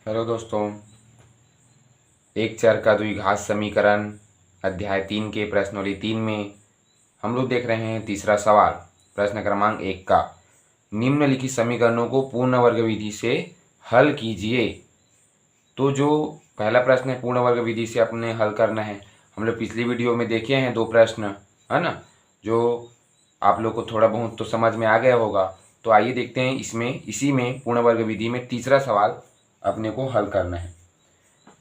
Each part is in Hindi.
हेलो दोस्तों, एक चर का द्विघात समीकरण अध्याय 3 के प्रश्नोली 3 में हम लोग देख रहे हैं तीसरा सवाल। प्रश्न क्रमांक 1 का निम्नलिखित समीकरणों को पूर्ण वर्ग विधि से हल कीजिए। तो जो पहला प्रश्न है पूर्ण वर्ग विधि से अपने हल करना है। हम लोग पिछली वीडियो में देखे हैं 2 प्रश्न, है ना, जो आप लोग को थोड़ा बहुत तो समझ में आ गया होगा। तो आइए देखते हैं इसी में पूर्ण वर्ग विधि में तीसरा सवाल अपने को हल करना है।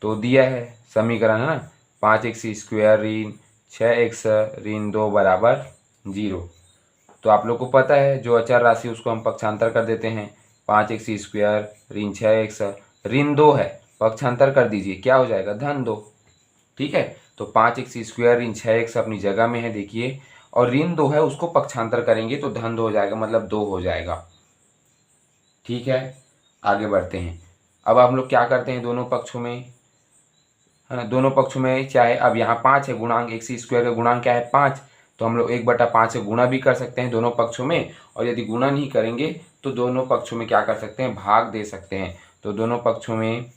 तो दिया है समीकरण, है ना, 5x² ऋण 6x ऋण 2 बराबर 0। तो आप लोग को पता है जो अचर राशि उसको हम पक्षांतर कर देते हैं। 5x² ऋण 6x ऋण 2 है, पक्षांतर कर दीजिए, क्या हो जाएगा, धन 2। ठीक है, तो 5x² ऋण 6x अपनी जगह में है, देखिए, और ऋण 2 है उसको पक्षांतर करेंगे तो धन 2 हो जाएगा, मतलब 2 हो जाएगा। ठीक है, आगे बढ़ते हैं। अब हम लोग क्या करते हैं, दोनों पक्षों में, है ना, दोनों पक्षों में चाहे, अब यहाँ 5 है, गुणांक x² का गुणांक क्या है, 5। तो हम लोग 1/5 से गुणा भी कर सकते हैं दोनों पक्षों में, और यदि गुणा नहीं करेंगे तो दोनों पक्षों में क्या कर सकते हैं, भाग दे सकते हैं। तो दोनों पक्षों में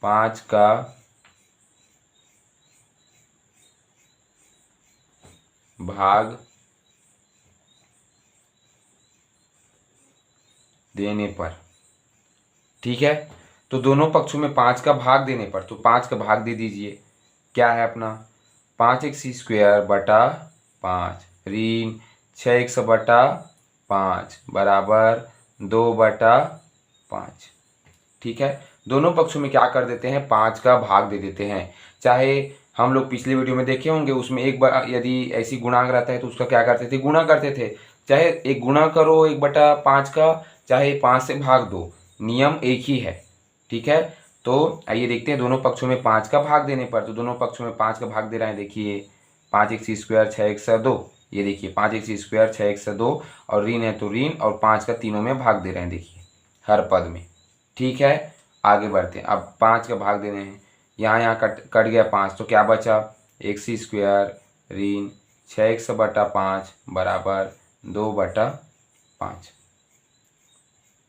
5 का भाग देने पर, ठीक है, तो दोनों पक्षों में 5 का भाग देने पर, तो 5 का भाग दे दीजिए, क्या है अपना 5x² बटा 5 ऋण 6x बटा 5 बराबर 2/5। ठीक है, दोनों पक्षों में क्या कर देते हैं, 5 का भाग दे देते हैं। चाहे हम लोग पिछले वीडियो में देखे होंगे, उसमें एक बार यदि ऐसी गुणांक रहता है तो उसका क्या करते थे, गुणा करते थे। चाहे एक गुणा करो 1/5 का, चाहे 5 से भाग दो, नियम एक ही है। ठीक है, तो आइए देखते हैं दोनों पक्षों में 5 का भाग देने पर। तो दोनों पक्षों में 5 का भाग दे रहे हैं, देखिए 5x² 6x 2, ये देखिए 5x² 6x 2, और ऋण है तो ऋण, और 5 का तीनों में भाग दे रहे हैं, देखिए हर पद में। ठीक है, आगे बढ़ते हैं। अब 5 का भाग देने हैं, यहाँ कट गया 5, तो क्या बचा, x² ऋण 6x बटा 5 बराबर 2/5।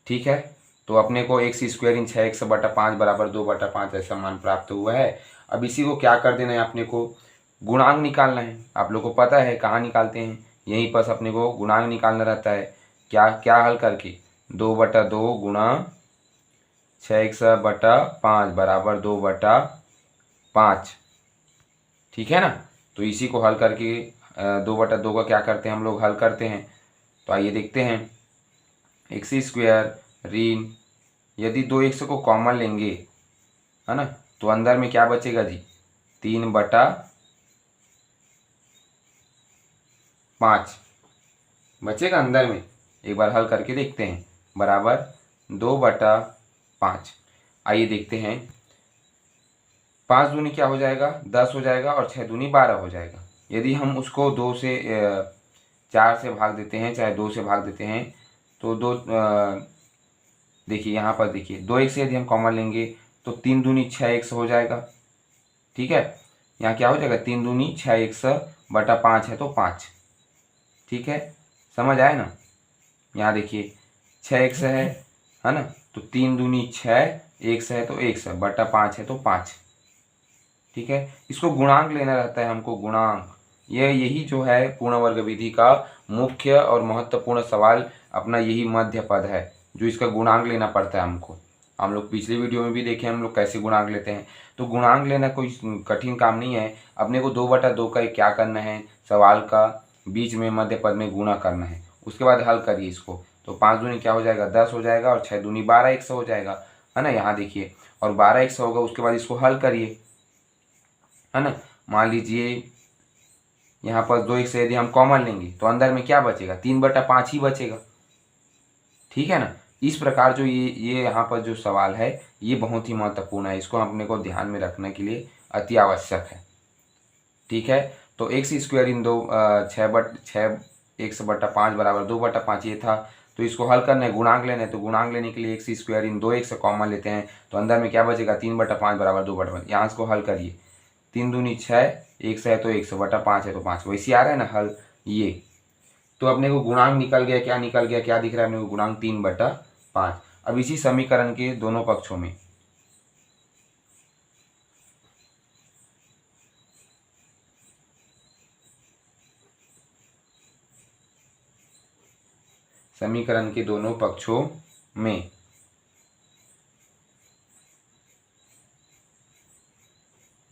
ठीक है, तो अपने को x² ऋण 6x बटा 5 बराबर 2/5 ऐसा मान प्राप्त हुआ है। अब इसी को क्या कर देना है, अपने को गुणांक निकालना है। आप लोग को पता है कहाँ निकालते हैं, यहीं पर अपने को गुणांक निकालना रहता है। क्या क्या हल करके, 2/2 गुणा 6x बटा 5 बराबर 2/5। ठीक है ना, तो इसी को हल करके 2/2 का क्या करते हैं, हम लोग हल करते हैं। तो आइए देखते हैं, x² ऋण, यदि 2x को कॉमन लेंगे, है ना, तो अंदर में क्या बचेगा जी, 3/5 बचेगा अंदर में। एक बार हल करके देखते हैं, बराबर 2/5। आइए देखते हैं, 5 दूनी क्या हो जाएगा, 10 हो जाएगा, और 6 दूनी 12 हो जाएगा। यदि हम उसको 2 से 4 से भाग देते हैं, चाहे 2 से भाग देते हैं, तो देखिए यहाँ पर देखिए 2x यदि हम कॉमन लेंगे तो 3 दूनी 6x हो जाएगा। ठीक है, यहाँ क्या हो जाएगा, 3 दूनी 6x बटा 5 है तो 5। ठीक है, समझ आए ना, यहाँ देखिए 6x है ना, तो 3 दूनी 6, x है तो x बटा 5 है तो 5। ठीक है, इसको गुणांक लेना रहता है हमको, गुणांक। यही जो है पूर्ण वर्ग विधि का मुख्य और महत्वपूर्ण सवाल, अपना यही मध्य पद है जो इसका गुणांक लेना पड़ता है हमको। हम लोग पिछली वीडियो में भी देखे हम लोग कैसे गुणांक लेते हैं। तो गुणांक लेना कोई कठिन काम नहीं है। अपने को 2/2 का क्या करना है, सवाल का बीच में मध्य पद में गुणा करना है, उसके बाद हल करिए इसको। तो 5 दूनी क्या हो जाएगा, 10 हो जाएगा, और 6 दूनी 12x हो जाएगा, है ना, यहाँ देखिए, और 12x होगा, उसके बाद इसको हल करिए, है ना। मान लीजिए यहाँ पर 2x यदि हम कॉमन लेंगे तो अंदर में क्या बचेगा, 3/5 ही बचेगा। ठीक है ना, इस प्रकार जो ये यहाँ पर जो सवाल है ये बहुत ही महत्वपूर्ण है, इसको अपने को ध्यान में रखने के लिए अति आवश्यक है। ठीक है, तो x² इन 6x/5 बराबर 2/5 ये था। तो इसको हल करना है, गुणांक लेना है, तो गुणांक लेने के लिए x² इन 2x कॉमन लेते हैं, तो अंदर में क्या बचेगा, 3/5 बराबर 2/5। यहाँ इसको हल करिए, 3 दूनी 6, x है तो 100 बटा 5 है तो 5, वैसे आ रहा है ना हल ये। तो अपने को गुणांक निकल गया, क्या निकल गया, क्या दिख रहा है अपने को, गुणांक 3/5। अब इसी समीकरण के दोनों पक्षों में में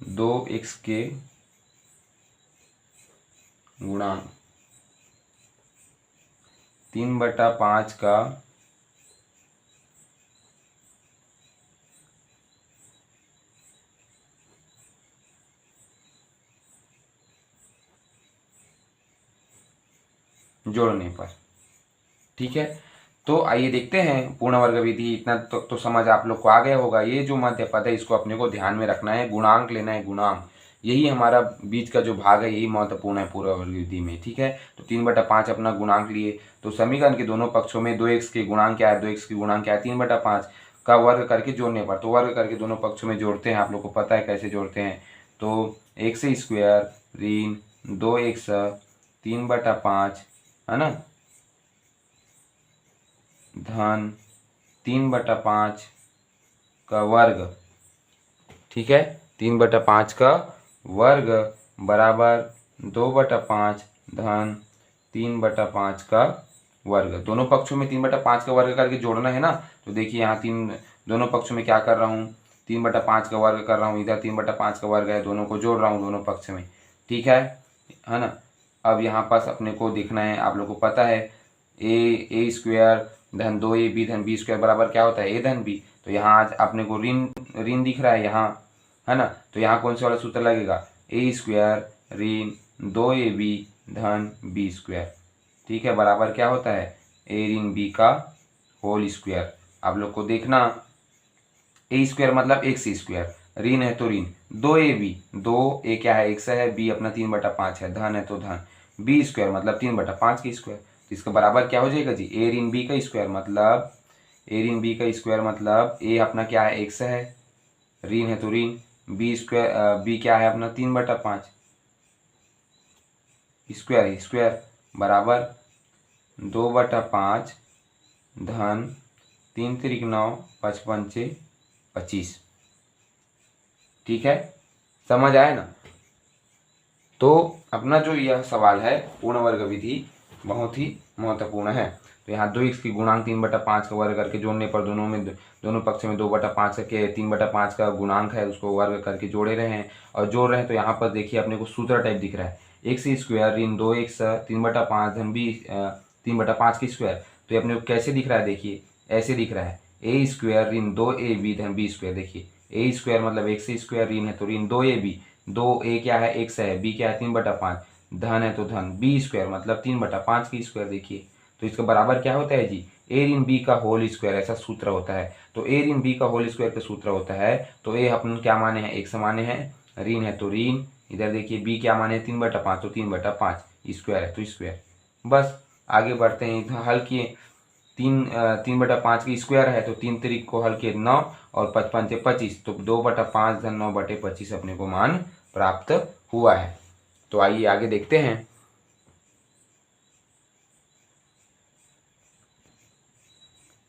2x के गुणांक 3/5 का जोड़ने पर। ठीक है, तो आइए देखते हैं पूर्ण वर्ग विधि। इतना तो समझ आप लोग को आ गया होगा। ये जो मध्य पद है इसको अपने को ध्यान में रखना है, गुणांक लेना है, गुणांक, यही हमारा बीच का जो भाग है यही महत्वपूर्ण है पूर्ण वर्ग विधि में। ठीक है, तो 3/5 अपना गुणांक लिए, तो समीकरण के दोनों पक्षों में 2x के गुणांक क्या है, 2x के गुणांक क्या है, 3/5 का वर्ग करके जोड़ने पर। तो वर्ग करके दोनों पक्षों में जोड़ते हैं, आप लोग को पता है कैसे जोड़ते हैं। तो x स्क्वायर ऋण 2x 3/5 है ना, धन 3/5 का वर्ग। ठीक है, 3/5 का वर्ग बराबर 2/5 धन 3/5 का वर्ग। दोनों पक्षों में 3/5 का वर्ग करके जोड़ना है ना। तो देखिए यहाँ दोनों पक्षों में क्या कर रहा हूँ, 3/5 का वर्ग कर रहा हूँ, इधर 3/5 का वर्ग है, दोनों को जोड़ रहा हूँ दोनों पक्ष में। ठीक है ना। अब यहाँ पास अपने को देखना है, आप लोग को पता है ए स्क्वायर धन 2ab धन b स्क्वायर बराबर क्या होता है, ए धन बी। तो यहाँ आज अपने को ऋण दिख रहा है यहाँ, है ना। तो यहाँ कौन से वाला सूत्र लगेगा, ए स्क्वायर ऋण 2ab धन b स्क्वायर। ठीक है, बराबर क्या होता है, ए ऋण बी का होल स्क्वायर। आप लोग को देखना, ए स्क्वायर मतलब एक्स स्क्वायर, ऋण है तो ऋण 2ab, 2a क्या है x है, b अपना 3/5 है, धन है तो धन b स्क्वायर मतलब 3/5 की स्क्वायर। तो इसका बराबर क्या हो जाएगा जी, ए ऋण बी का स्क्वायर मतलब, ए ऋण बी का स्क्वायर मतलब ए अपना क्या है x है, ऋण है तो ऋण, बी स्क्वायर बी क्या है अपना 3/5 स्क्वायर, स्क्वायर बराबर 2/5 धन 3 त्रिक 9 5 पंचे 25। ठीक है, समझ आया ना। तो अपना जो यह सवाल है पूर्ण वर्ग विधि बहुत ही महत्वपूर्ण है। तो यहाँ 2x की गुणांक 3/5 का वर्ग करके जोड़ने पर दोनों पक्ष में 2/5 के 3/5 का गुणांक है उसको वर्ग करके जोड़े रहे हैं और जोड़ रहे हैं। तो यहाँ पर देखिए अपने को सूत्र टाइप दिख रहा है, एक्स स्क्वायर ऋण 2x 3/5 धन b 3/5 की स्क्वायर। तो ये अपने को कैसे दिख रहा है, देखिए ऐसे दिख रहा है, ए स्क्वायर ऋण 2ab धन b स्क्वायर। देखिए ए स्क्वायर मतलब एक्स स्क्वायर, ऋण है तो ऋण 2ab, 2a क्या है x है, b क्या है 3/5, धन है तो धन b स्क्वायर मतलब 3/5 की स्क्वायर। देखिए तो इसका बराबर क्या होता है जी, ए ऋण बी का होल स्क्वायर, ऐसा सूत्र होता है। तो ए ऋण बी का होल स्क्वायर का सूत्र होता है। तो ए अपन क्या माने हैं, x माने हैं, ऋण है तो ऋण, इधर देखिए b क्या माने 3/5, तो 3/5 स्क्वायर है तो स्क्वायर। बस आगे बढ़ते हैं, इधर हल किए, 3/5 की स्क्वायर है तो 3 त्रिक को हल किए 9 और 5 पंचे 25, तो 2/5 धन 9/25 अपने को मान प्राप्त हुआ है। तो आइए आगे देखते हैं।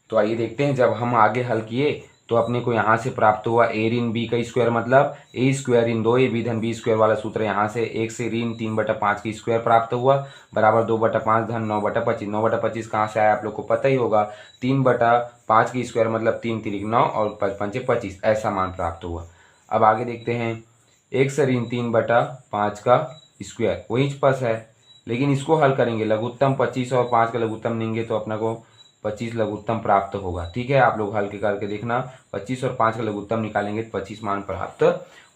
तो आइए देखते हैं, जब हम आगे हल किए तो अपने को यहाँ से प्राप्त हुआ ए ऋण बी का स्क्वायर मतलब ए स्क्वायर ऋण 2ab धन b स्क्वायर वाला सूत्र यहाँ से 1 से ऋण 3/5 की स्क्वायर प्राप्त हुआ बराबर 2/5 धन 9/25। 9/25 कहाँ से आया आप लोग को पता ही होगा, 3/5 की स्क्वायर मतलब 3 त्रिक 9 और 5 पंचे 25, ऐसा मान प्राप्त हुआ। अब आगे देखते हैं, 1 से ऋण 3/5 का स्क्वायर वही पास है, लेकिन इसको हल करेंगे, लघुत्तम 25 और 5 का लघुत्तम लेंगे तो अपना को 25 लघुत्तम प्राप्त होगा। ठीक है, आप लोग हल के करके देखना, 25 और 5 का लघुत्तम निकालेंगे तो 25 मान प्राप्त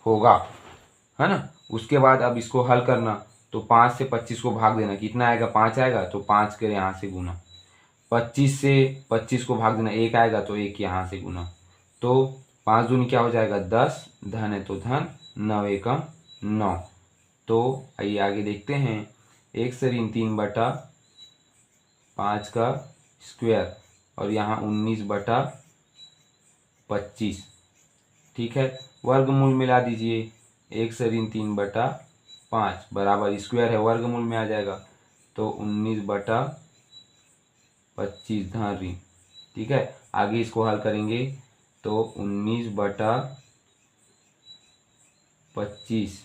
होगा, है ना। उसके बाद अब इसको हल करना, तो 5 से 25 को भाग देना, कितना आएगा 5 आएगा, तो 5 के यहाँ से गुना, 25 से 25 को भाग देना 1 आएगा तो 1 यहाँ से गुना, तो 5 दूनी क्या हो जाएगा 10, धन है तो धन, 9 एकम 9। तो आइए आगे देखते हैं, 1 से ऋण 3/5 का स्क्वायर और यहाँ 19/25। ठीक है, वर्गमूल मिला दीजिए, 1 से ऋण 3/5 बराबर स्क्वायर है वर्गमूल में आ जाएगा, तो 19/25 धन ऋण। ठीक है, आगे इसको हल करेंगे तो 19/25,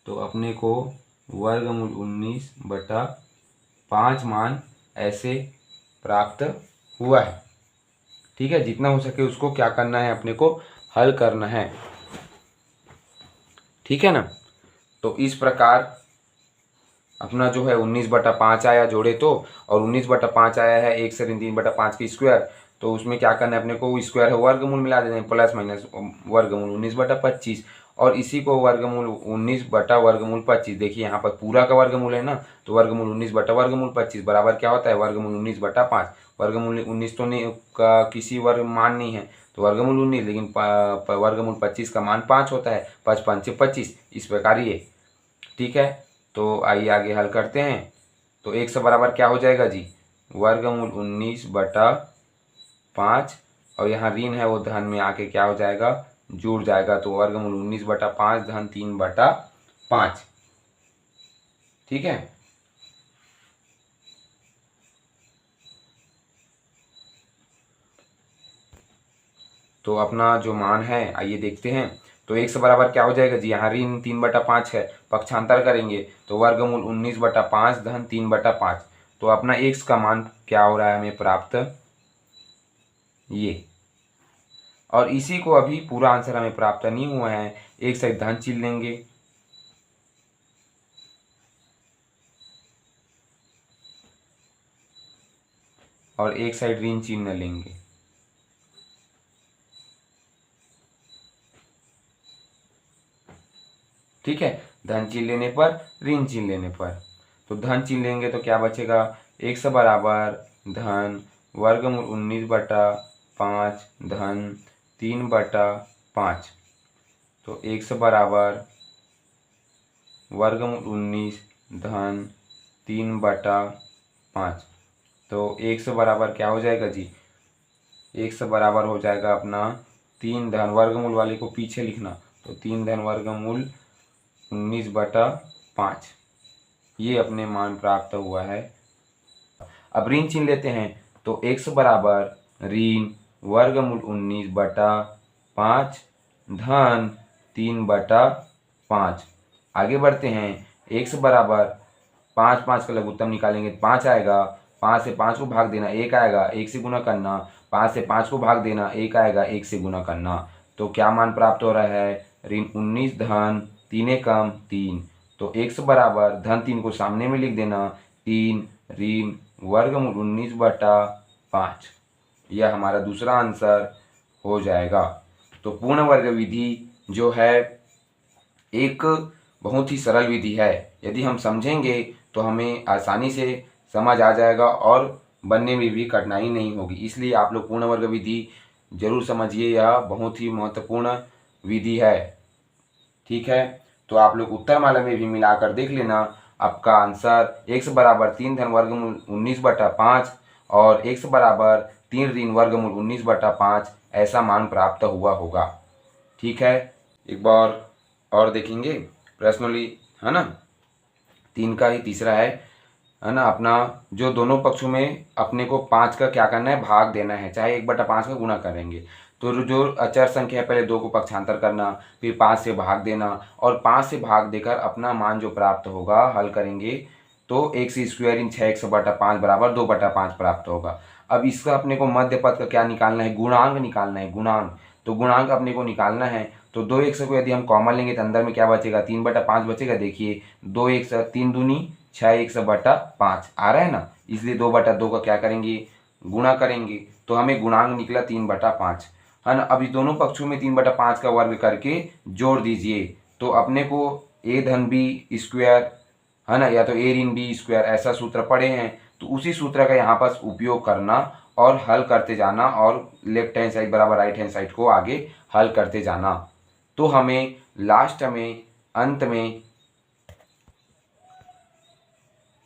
तो अपने को वर्गमूल 19/5 मान ऐसे प्राप्त हुआ है। ठीक है, जितना हो सके उसको क्या करना है, अपने को हल करना है। ठीक है ना। तो इस प्रकार अपना जो है 19/5 आया जोड़े तो, और 19/5 आया है 1 से ऋण 3/5 की स्क्वायर। तो उसमें क्या करना है, अपने को स्क्वायर है वर्गमूल मिला देना है, प्लस माइनस वर्गमूल 19/25, और इसी को वर्गमूल 19/25। देखिए यहाँ पर पूरा का वर्गमूल है ना, तो वर्गमूल 19/25 बराबर क्या होता है, वर्गमूल 19/5। वर्गमूल 19 तो नहीं का किसी वर्ग मान नहीं है, तो वर्गमूल 19, लेकिन वर्गमूल 25 का मान 5 होता है, 5 5 25, इस प्रकार ये। ठीक है, तो आइए आगे हल करते हैं। तो 1 से बराबर क्या हो जाएगा जी, वर्गमूल 19/5, और यहाँ ऋण है वो धन में आके क्या हो जाएगा, जुड़ जाएगा। तो वर्गमूल 19/5 धन 3/5। ठीक है, तो अपना जो मान है आइए देखते हैं। तो 1 से बराबर क्या हो जाएगा जी, यहाँ ऋण 3/5 है, पक्षांतर करेंगे तो वर्गमूल 19/5 धन 3/5। तो अपना x का मान क्या हो रहा है हमें प्राप्त, ये। और इसी को अभी पूरा आंसर हमें प्राप्त नहीं हुआ है, एक साइड धन चिन्ह लेंगे और एक साइड ऋण चिन्ह लेंगे। ठीक है, धन चिन्ह लेने पर, ऋण चिन्ह लेने पर। तो धन चिन्ह लेंगे तो क्या बचेगा, 1 से बराबर धन वर्गमूल 19/5 धन 3/5। तो 1 से बराबर वर्गमूल 19 धन 3/5। तो 1 से बराबर क्या हो जाएगा जी, 1 से बराबर हो जाएगा अपना 3 धन, वर्गमूल वाले को पीछे लिखना, तो 3 धन वर्गमूल 19/5, ये अपने मान प्राप्त हुआ है। अब ऋण चिन्ह लेते हैं, तो x बराबर ऋण वर्गमूल 19/5 धन 3/5। आगे बढ़ते हैं, x बराबर 5 5 का लघुत्तम निकालेंगे, 5 आएगा, 5 से 5 को भाग देना 1 आएगा, 1 से गुना करना, 5 से 5 को भाग देना 1 आएगा, 1 से गुना करना। तो क्या मान प्राप्त हो रहा है, ऋण 19 धन 3 एकम 3। तो x बराबर धन 3 को सामने में लिख देना, 3 ऋण वर्गमूल 19/5। यह हमारा दूसरा आंसर हो जाएगा। तो पूर्ण वर्ग विधि जो है एक बहुत ही सरल विधि है, यदि हम समझेंगे तो हमें आसानी से समझ आ जाएगा और बनने में भी कठिनाई नहीं होगी। इसलिए आप लोग पूर्ण वर्ग विधि जरूर समझिए, यह बहुत ही महत्वपूर्ण विधि है। ठीक है, तो आप लोग उत्तरमाला में भी मिलाकर देख लेना, आपका आंसर x बराबर 3 धन वर्गमूल 19/5 और x बराबर 3 ऋण वर्गमूल 19/5 ऐसा मान प्राप्त हुआ होगा। ठीक है, एक बार और देखेंगे प्रश्नोली, है ना, 3 का ही तीसरा है ना। अपना जो दोनों पक्षों में अपने को 5 का क्या करना है, भाग देना है, चाहे 1/5 का गुणा करेंगे। तो जो अचर संख्या है, पहले 2 को पक्षांतर करना, फिर 5 से भाग देना, और 5 से भाग देकर अपना मान जो प्राप्त होगा हल करेंगे तो x स्क्वायर इन 6x/5 बराबर 2/5 प्राप्त होगा। अब इसका अपने को मध्य पद का क्या निकालना है, गुणांक निकालना है, गुणांक। तो गुणांक अपने को निकालना है, तो 2x को यदि हम कॉमन लेंगे तो अंदर में क्या बचेगा, 3/5 बचेगा। देखिए 2x 3 दूनी 6x/5 आ रहा है ना, इसलिए 2/2 का क्या करेंगे, गुणा करेंगे, तो हमें गुणांक निकला 3/5, है ना। अब इस दोनों पक्षों में 3/5 का वर्ग करके जोड़ दीजिए, तो अपने को a धन b स्क्वायर, है ना, या तो a ऋण b स्क्वायर ऐसा सूत्र पढ़े हैं, तो उसी सूत्र का यहाँ पर उपयोग करना और हल करते जाना, और लेफ्ट हैंड साइड बराबर राइट हैंड साइड को आगे हल करते जाना। तो हमें लास्ट में अंत में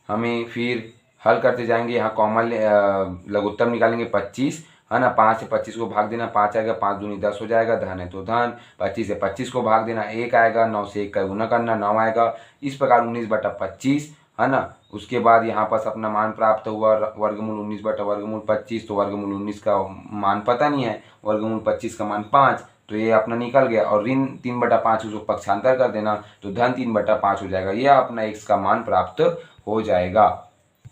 हमें फिर हल करते जाएंगे, यहाँ कॉमन लघुत्तम निकालेंगे 25, है ना। 5 से 25 को भाग देना, 5 आएगा, 5 दूनी 10 हो जाएगा, धन है तो धन। 25 से 25 को भाग देना 1 आएगा, 9 से 1 का गुना करना 9 आएगा। इस प्रकार 19/25 है ना। उसके बाद यहाँ पास अपना मान प्राप्त हुआ वर्गमूल 19 बटा वर्गमूल 25, तो वर्गमूल 19 का मान पता नहीं है, वर्गमूल 25 का मान 5, तो ये अपना निकल गया। और ऋण 3/5 उसको पक्षांतर कर देना तो धन 3/5 हो जाएगा। यह अपना x का मान प्राप्त हो जाएगा।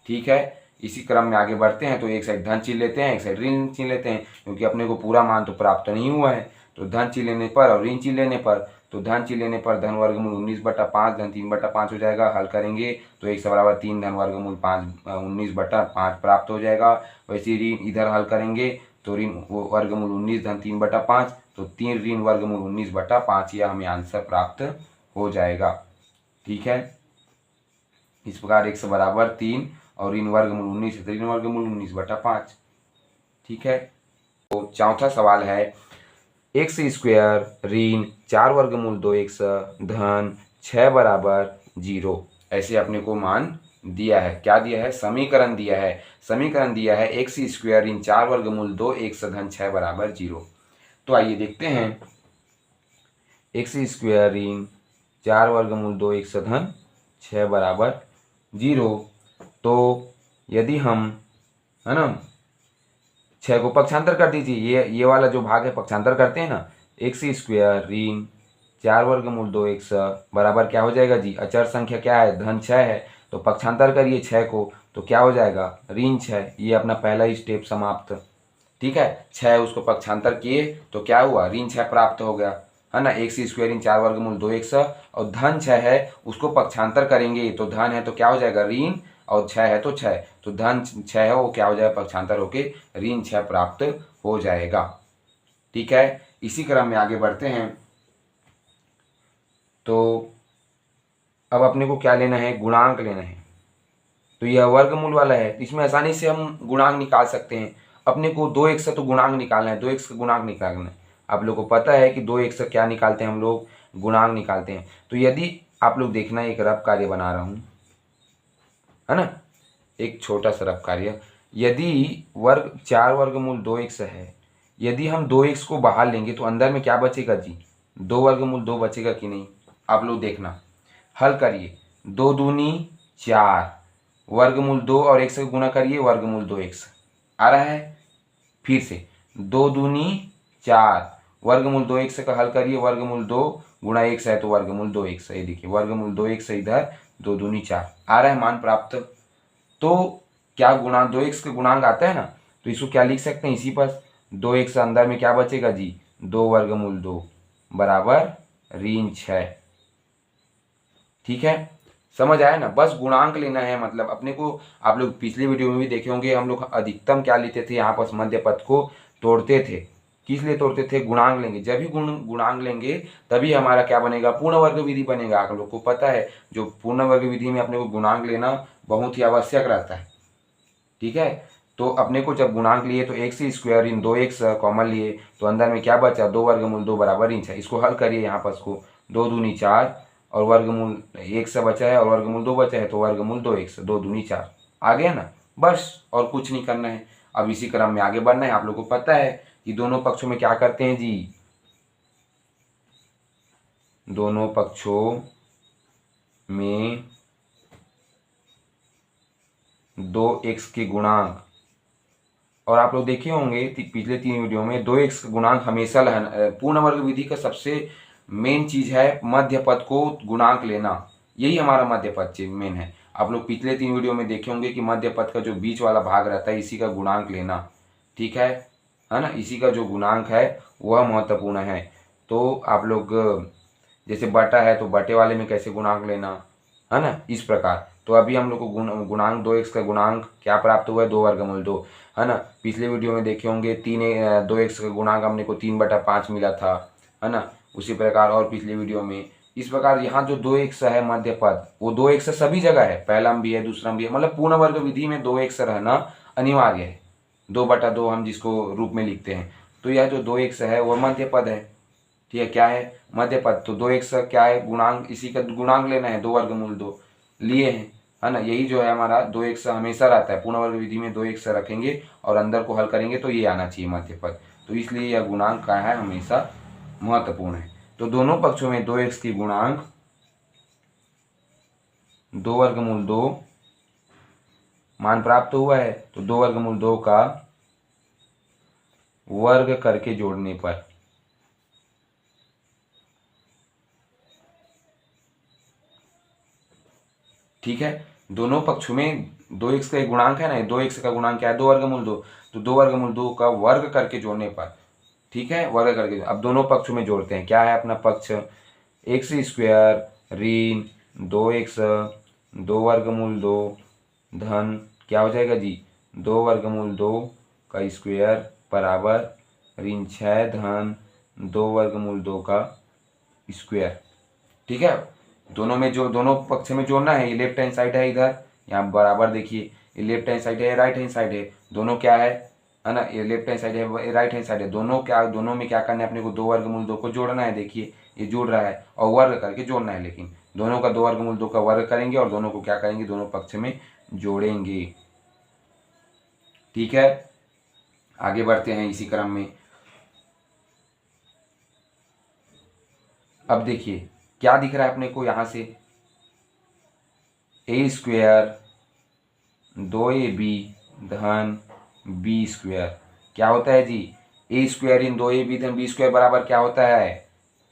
ठीक है, इसी क्रम में आगे बढ़ते हैं। तो एक साइड धन चिन्ह लेते हैं, एक साइड ऋण चिन्ह लेते हैं, क्योंकि अपने को पूरा मान तो प्राप्त नहीं हुआ है। तो धन चिन्ह लेने पर और ऋण चिन्ह लेने पर, तो धन चिन्ह लेने पर धन वर्गमूल 19/5 धन 3/5 हो जाएगा। हल करेंगे तो x बराबर 3 धन वर्गमूल 19/5 प्राप्त हो जाएगा। वैसे ऋण इधर हल करेंगे तो ऋण वर्गमूल 19 धन 3/5, तो 3 ऋण वर्गमूल 19/5, यह हमें आंसर प्राप्त हो जाएगा। ठीक है, इस प्रकार x बराबर 3 और ऋण वर्गमूल 19 ऋण वर्गमूल 19/5। ठीक है, तो चौथा सवाल है x² ऋण 4 वर्गमूल 2x धन 6 बराबर 0। ऐसे अपने को मान दिया है। क्या दिया है? समीकरण दिया है। समीकरण दिया है x² ऋण 4 वर्गमूल 2x धन 6 बराबर 0। तो आइए देखते हैं। x² ऋण 4 वर्गमूल 2x धन 6 बराबर 0। तो यदि हम, है ना, 6 को पक्षांतर कर दीजिए, ये वाला जो भाग है पक्षांतर करते हैं ना, x² ऋण 4 वर्गमूल 2x बराबर क्या हो जाएगा जी? अचर संख्या क्या है? धन 6 है, तो पक्षांतर करिए 6 को, तो क्या हो जाएगा? ऋण 6। ये अपना पहला स्टेप समाप्त। ठीक है, 6 उसको पक्षांतर किए तो क्या हुआ? ऋण 6 प्राप्त हो गया, है ना। x² ऋण 4 वर्गमूल 2x और धन 6 है, उसको पक्षांतर करेंगे तो धन है तो क्या हो जाएगा? ऋण, और 6 है तो 6, तो धन 6 है वो क्या हो जाएगा? पक्षांतर होके ऋण 6 प्राप्त हो जाएगा। ठीक है, इसी क्रम में आगे बढ़ते हैं। तो अब अपने को क्या लेना है? गुणांक लेना है। तो यह वर्गमूल वाला है, इसमें आसानी से हम गुणांक निकाल सकते हैं। अपने को 2x तो गुणांक निकालना है, 2x का गुणांक निकालना है। आप लोग को पता है कि 2x क्या निकालते हैं हम लोग? गुणांक निकालते हैं। तो यदि आप लोग देखना, एक रफ कार्य बना रहा हूँ, है ना, एक छोटा सा रफ कार्य। यदि 4 वर्गमूल 2x है, यदि हम 2x को बाहर लेंगे तो अंदर में क्या बचेगा जी? 2 वर्गमूल 2 बचेगा कि नहीं? आप लोग देखना, हल करिए। 2 दूनी 4, वर्गमूल 2 और 1 से गुणा करिए, वर्गमूल 2x आ रहा है। फिर से 2 दूनी 4, वर्गमूल 2x का हल करिए, वर्गमूल 2 गुणा 1 है तो वर्गमूल 2x। ये देखिए वर्गमूल 2x इधर, 2 दूनी 4 आ रहा है मान प्राप्त। तो क्या गुणांक 2x का गुणांक आता है ना, तो इसको क्या लिख सकते हैं? इसी पर 2x अंदर में क्या बचेगा जी? 2 वर्गमूल 2 बराबर ऋण 6। ठीक है, समझ आया ना। बस गुणांक लेना है, मतलब अपने को, आप लोग पिछले वीडियो में भी देखे होंगे, हम लोग अधिकतम क्या लेते थे? यहाँ पर मध्य पद को तोड़ते थे। किस लिए तोड़ते थे? गुणांक लेंगे। जब भी गुणांक लेंगे तभी हमारा क्या बनेगा? पूर्ण वर्ग विधि बनेगा। आप लोग को पता है, जो पूर्ण वर्ग विधि में अपने को गुणांक लेना बहुत ही आवश्यक रहता है। ठीक है, तो अपने को जब गुणांक लिए तो x² ऋण 2x कॉमन लिए, तो अंदर में क्या बचा? 2 वर्गमूल 2 बराबर ऋण 6। इसको हल करिए, यहाँ पर इसको 2 दूनी 4 और वर्गमूल 1 से बचा है और वर्गमूल 2 बचा है, तो वर्गमूल 2x 2 दूनी 4 आ गया ना। बस, और कुछ नहीं करना है। अब इसी क्रम में आगे बढ़ना है। आप लोग को पता है कि दोनों पक्षों में क्या करते हैं जी? दोनों पक्षों में 2x के गुणांक, और आप लोग देखे होंगे पिछले 3 वीडियो में 2x का गुणांक हमेशा पूर्ण वर्ग विधि का सबसे मेन चीज है मध्य पद को गुणांक लेना। यही हमारा मध्य पद मेन है। आप लोग पिछले 3 वीडियो में देखे होंगे कि मध्य पद का जो बीच वाला भाग रहता है, इसी का गुणांक लेना। ठीक है ना, इसी का जो गुणांक है वह महत्वपूर्ण है। तो आप लोग जैसे बटा है तो बटे वाले में कैसे गुणांक लेना, है ना, इस प्रकार। तो अभी हम लोग को गुणांक 2x का गुणांक क्या प्राप्त हुआ है? 2 वर्गमूल 2, है ना। पिछले वीडियो में देखे होंगे 2x का गुणांक हमने को 3/5 मिला था, है ना। उसी प्रकार और पिछले वीडियो में इस प्रकार यहाँ जो 2x है मध्य पद, वो 2x सभी जगह है, पहला में भी है दूसरा में भी है, मतलब पूर्ण वर्ग विधि में 2x रहना अनिवार्य है। 2/2 हम जिसको रूप में लिखते हैं। तो यह जो 2x है वह मध्य पद है। ठीक है, क्या है? मध्य पद। तो 2x क्या है? गुणांक, इसी का गुणांक लेना है। 2 वर्गमूल 2 लिए हैं, है ना। यही जो है हमारा 2x हमेशा रहता है। पूर्ण वर्ग विधि में 2x रखेंगे और अंदर को हल करेंगे तो ये आना चाहिए मध्य पद। तो इसलिए यह गुणांक का है हमेशा महत्वपूर्ण है। तो दोनों पक्षों में 2x की गुणांक 2 वर्गमूल 2 मान प्राप्त हुआ है, तो 2 वर्गमूल 2 का वर्ग करके जोड़ने पर, ठीक है, दोनों पक्षों में 2x का एक गुणांक है ना, 2x का गुणांक क्या है, 2 वर्गमूल 2, तो 2 वर्गमूल 2 का वर्ग करके जोड़ने पर, ठीक है, वर्ग करके। अब दोनों पक्षों में जोड़ते हैं, क्या है अपना पक्ष, एक्स स्क्वायर ऋण 2x 2 वर्गमूल 2 धन क्या हो जाएगा जी, 2 वर्गमूल 2 का स्क्वायर बराबर ऋण 6 धन 2 वर्गमूल 2 का स्क्वायर, ठीक है। दोनों में जो दोनों पक्ष में जोड़ना है, ये लेफ्ट हैंड साइड है इधर, यहाँ बराबर देखिए, ये लेफ्ट हैंड साइड है, राइट हैंड साइड है, दोनों क्या है ना, ये लेफ्ट हैंड साइड है, राइट हैंड साइड है, दोनों क्या, दोनों में क्या करना है अपने को, 2 वर्गमूल 2 को जोड़ना है, देखिए ये जुड़ रहा है, और वर्ग करके जोड़ना है, लेकिन दोनों का 2 वर्गमूल 2 का वर्ग करेंगे और दोनों को क्या करेंगे, दोनों पक्ष में जोड़ेंगे, ठीक है। आगे बढ़ते हैं इसी क्रम में। अब देखिए क्या दिख रहा है अपने को यहाँ से, ए स्क्वायर 2ab धन बी स्क्वायर क्या होता है जी, ए स्क्वायर इन 2ab धन बी स्क्वायर बराबर क्या होता है,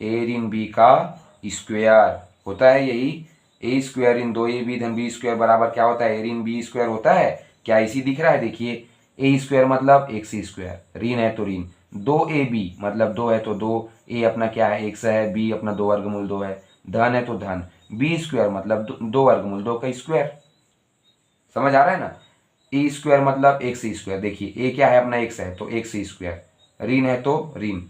ए इन बी का स्क्वायर होता है, यही ए स्क्वायर इन 2ab धन बी स्क्वायर बराबर क्या होता है, ए इन बी स्क्वायर होता है, क्या इसी दिख रहा है, देखिए ए स्क्वायर मतलब एक्स स्क्वायर, ऋण है तो ऋण, 2ab मतलब 2 है तो 2, ए अपना क्या है एक्स है, बी अपना 2 वर्गमूल 2 है, धन है तो धन, बी स्क्वायर मतलब 2 वर्गमूल 2 का स्क्वायर, समझ आ रहा है ना। ए स्क्वायर मतलब एक्स स्क्वायर, देखिए ए क्या है अपना एक्स है तो एक्स स्क्वायर, ऋण है तो ऋण,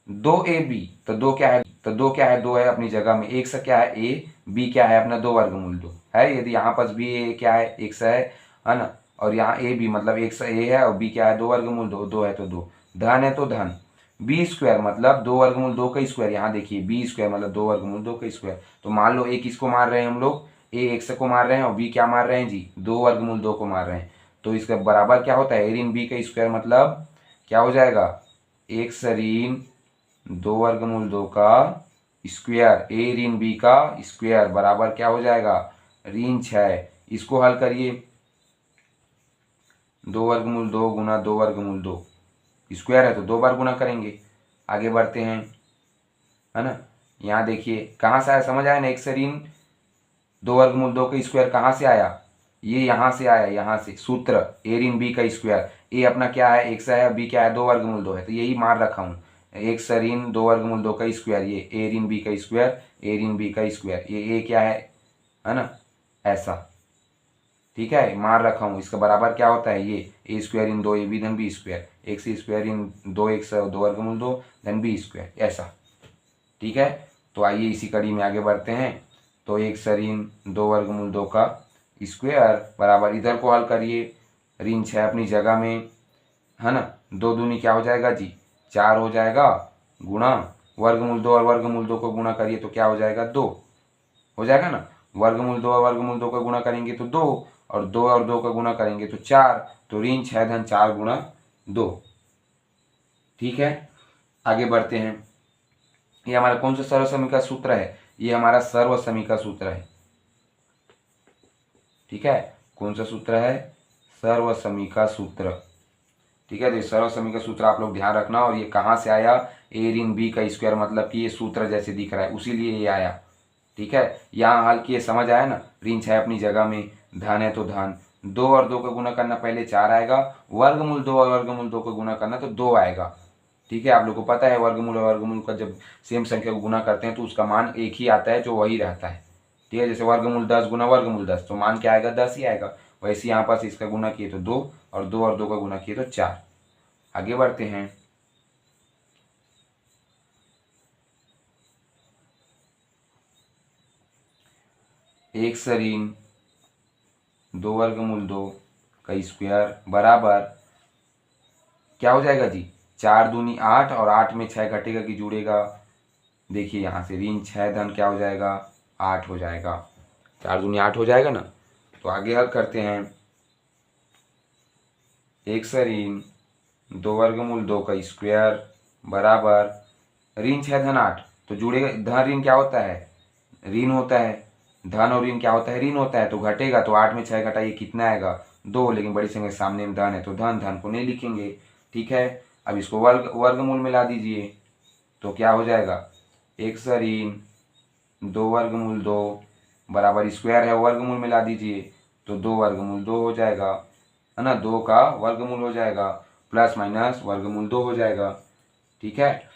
2ab तो 2 क्या है, तो 2 क्या है, 2 है अपनी जगह में, एक्स क्या है ए, बी क्या है अपना 2 वर्गमूल 2 है, यदि यहाँ पर भी ए क्या है एक्स है ना, और यहाँ ए बी मतलब एक्स ए है और बी क्या है 2 वर्गमूल 2, 2 है तो 2, धन है तो धन, बी स्क्वायर मतलब 2 वर्गमूल 2 का स्क्वायर, यहाँ देखिए बी स्क्वायर मतलब 2 वर्गमूल 2 का स्क्वायर, तो मान लो ए किसको मार रहे हैं हम लोग, ए एक्स को मार रहे हैं और बी क्या मार रहे हैं जी, 2 वर्गमूल 2 को मार रहे हैं, तो इसका बराबर क्या होता है, ए ऋण बी का स्क्वायर मतलब क्या हो जाएगा, एक्स ऋण 2 वर्गमूल 2 का स्क्वायर, ए ऋण बी का स्क्वायर बराबर क्या हो जाएगा, ऋण 6, इसको हल करिए, 2 वर्गमूल 2 गुना 2 वर्गमूल 2 स्क्वायर है तो 2 बार गुना करेंगे। आगे बढ़ते हैं, है ना, यहाँ देखिए कहाँ से आया, समझ आया ना, एक्स ऋण 2 वर्गमूल 2 का स्क्वायर कहाँ से आया, ये यहाँ से आया, यहाँ से सूत्र ए ऋण बी का स्क्वायर, ए अपना क्या है एक्स है, बी क्या है 2 वर्गमूल 2 है, तो यही मार रखा हूँ, एक्स ऋण 2 वर्गमूल 2 का स्क्वायर, ये ए ऋण बी का स्क्वायर, ए ऋण बी का स्क्वायर, ये ए क्या है ना, ऐसा, ठीक है, मार रखा हूँ, इसका बराबर क्या होता है, ये ए स्क्वायर इन 2ab धन बी स्क्वायर, एक्स स्क्वायर इन 2x 2 वर्गमूल 2 धन बी स्क्वायर, ऐसा, ठीक है। तो आइए इसी कड़ी में आगे बढ़ते हैं, तो एक्स ऋण 2 वर्गमूल 2 का स्क्वायर बराबर, इधर को हल करिए, ऋण 6 अपनी जगह में, है ना, 2 दूनी क्या हो जाएगा जी 4 हो जाएगा, गुणा वर्गमूल 2 और वर्गमूल 2 को गुणा करिए तो क्या हो जाएगा 2 हो जाएगा ना, वर्गमूल 2 और वर्गमूल 2 का गुणा करेंगे तो 2, और 2 और 2 का गुणा करेंगे तो 4, तो ऋण 6 धन 4 गुणा 2, ठीक है। आगे बढ़ते हैं, ये हमारा कौन सा सर्वसमी का सूत्र है, ये हमारा सर्वसमी का सूत्र है, ठीक है, कौन सा सूत्र है, सर्वसमी का सूत्र, ठीक है। तो सर्वसमी का सूत्र आप लोग ध्यान रखना, और ये कहाँ से आया, ए ऋण बी का स्क्वायर मतलब कि ये सूत्र जैसे दिख रहा है उसी लिए ये आया, ठीक है। यहाँ हल किए, समझ आया ना, ऋण 6 अपनी जगह में, धन है तो धन, 2 और 2 का गुना करना पहले 4 आएगा, वर्गमूल 2 और वर्गमूल 2 का गुना करना तो 2 आएगा, ठीक है। आप लोग को पता है वर्गमूल और वर्गमूल का जब सेम संख्या को गुना करते हैं तो उसका मान एक ही आता है जो वही रहता है, ठीक है। जैसे वर्गमूल 10 गुना वर्गमूल 10 तो मान क्या आएगा 10 ही आएगा, वैसे यहाँ पास इसका गुना किए तो 2 और 2 और 2 का गुना किए तो 4। आगे बढ़ते हैं, एक्स ऋण 2 वर्गमूल 2 का स्क्वायर बराबर क्या हो जाएगा जी, 4 दूनी 8 और 8 में 6 घटेगा कि जुड़ेगा, देखिए यहाँ से ऋण 6 धन क्या हो जाएगा 8 हो जाएगा, 4 दूनी 8 हो जाएगा ना। तो आगे हल करते हैं, एक्स ऋण 2 वर्गमूल 2 का स्क्वायर बराबर ऋण 6 धन 8, तो जुड़ेगा, धन ऋण क्या होता है ऋण होता है, धन और ऋण क्या होता है, ऋण होता है, तो घटेगा, तो 8 में 6 घटाइए कितना आएगा, 2, लेकिन बड़ी संख्या के सामने में धन है तो धन, धन को नहीं लिखेंगे। ठीक है, अब इसको वर्गमूल में ला दीजिए, तो क्या हो जाएगा, 1 से ऋण 2 वर्गमूल 2 बराबर स्क्वायर है, वर्गमूल में ला दीजिए तो 2 वर्गमूल 2 हो जाएगा, है ना, 2 का वर्गमूल हो जाएगा, प्लस माइनस वर्गमूल 2 हो जाएगा। ठीक है,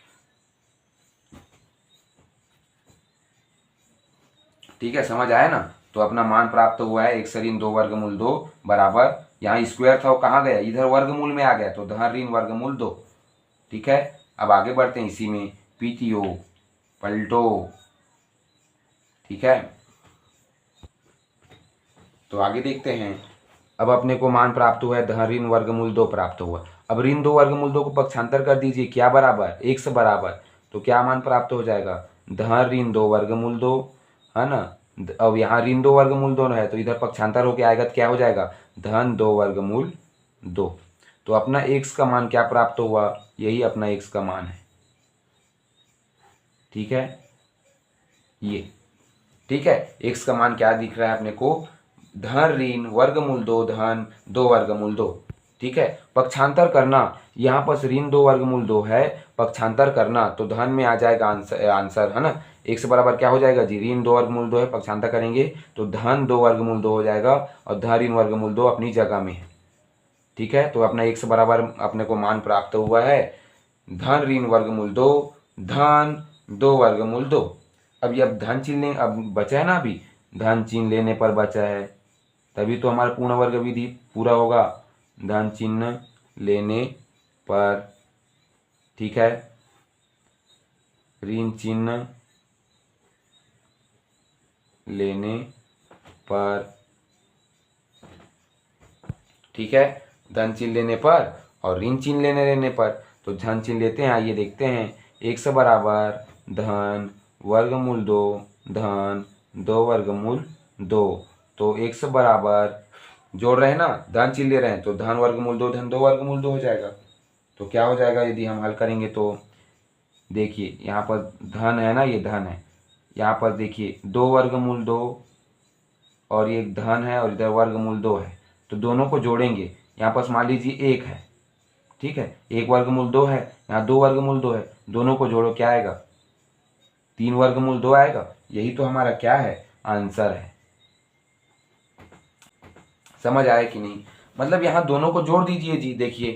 ठीक है, समझ आया ना। तो अपना मान प्राप्त हुआ है 1 से ऋण 2 वर्गमूल 2 बराबर, यहाँ स्क्वायर था वो कहाँ गया, इधर वर्गमूल में आ गया, तो धन ऋण वर्गमूल 2। ठीक है, अब आगे बढ़ते हैं, इसी में पीटीओ पलटो। ठीक है, तो आगे देखते हैं। अब अपने को मान प्राप्त हुआ है धन ऋण वर्गमूल 2 प्राप्त हुआ। अब ऋण 2 वर्गमूल 2 को पक्षांतर कर दीजिए, क्या बराबर, 1 से बराबर, तो क्या मान प्राप्त हो जाएगा, धन ऋण 2 वर्गमूल 2, है ना। अब यहाँ ऋण 2 वर्गमूल 2 है तो इधर पक्षांतर होके आएगा तो क्या हो जाएगा, धन 2 वर्गमूल 2। तो अपना x का मान क्या प्राप्त हुआ, यही अपना x का मान है। ठीक है, ये ठीक है, x का मान क्या दिख रहा है अपने को, धन ऋण वर्गमूल 2 धन 2 वर्गमूल 2। ठीक है, पक्षांतर करना, यहाँ पर ऋण 2 वर्गमूल 2 है, पक्षांतर करना तो धन में आ जाएगा आंसर, है ना। 1 से बराबर क्या हो जाएगा जी, ऋण 2 वर्गमूल 2 है, पक्षांतर करेंगे तो धन 2 वर्गमूल 2 हो जाएगा और धन ऋण वर्गमूल 2 अपनी जगह में है। ठीक है, तो अपना 1 से बराबर अपने को मान प्राप्त हुआ है धन ऋण वर्गमूल 2 धन 2 वर्गमूल 2। अब धन चिन्ह अब बचा है ना, अभी धन चिन्ह लेने पर बचा है, तभी तो हमारा पूर्ण वर्ग विधि पूरा होगा, धन चिन्ह लेने पर। ठीक है, ऋण चिन्ह लेने पर। ठीक है, धन चिन्ह लेने पर और ऋण चिन्ह लेने पर। तो धन चिन्ह लेते हैं, आइए देखते हैं, 1 से बराबर धन वर्गमूल 2 धन 2 वर्गमूल 2, तो 1 से बराबर जोड़ रहे हैं ना, धन चिन्ह ले रहे हैं तो धन वर्गमूल 2 धन 2 वर्गमूल 2 हो जाएगा। तो क्या हो जाएगा यदि हम हल करेंगे, तो देखिए यहाँ पर धन है ना, ये धन है, यहाँ पर देखिए 2 वर्गमूल 2 और ये धन है और इधर वर्गमूल 2 है, तो दोनों को जोड़ेंगे, यहाँ पर मान लीजिए 1 है। ठीक है, 1 वर्गमूल 2 है, यहाँ 2 वर्गमूल 2 है, दोनों को जोड़ो क्या आएगा, 3 वर्गमूल 2 आएगा। यही तो हमारा क्या है, आंसर है। समझ आया कि नहीं, मतलब यहाँ दोनों को जोड़ दीजिए जी, देखिए,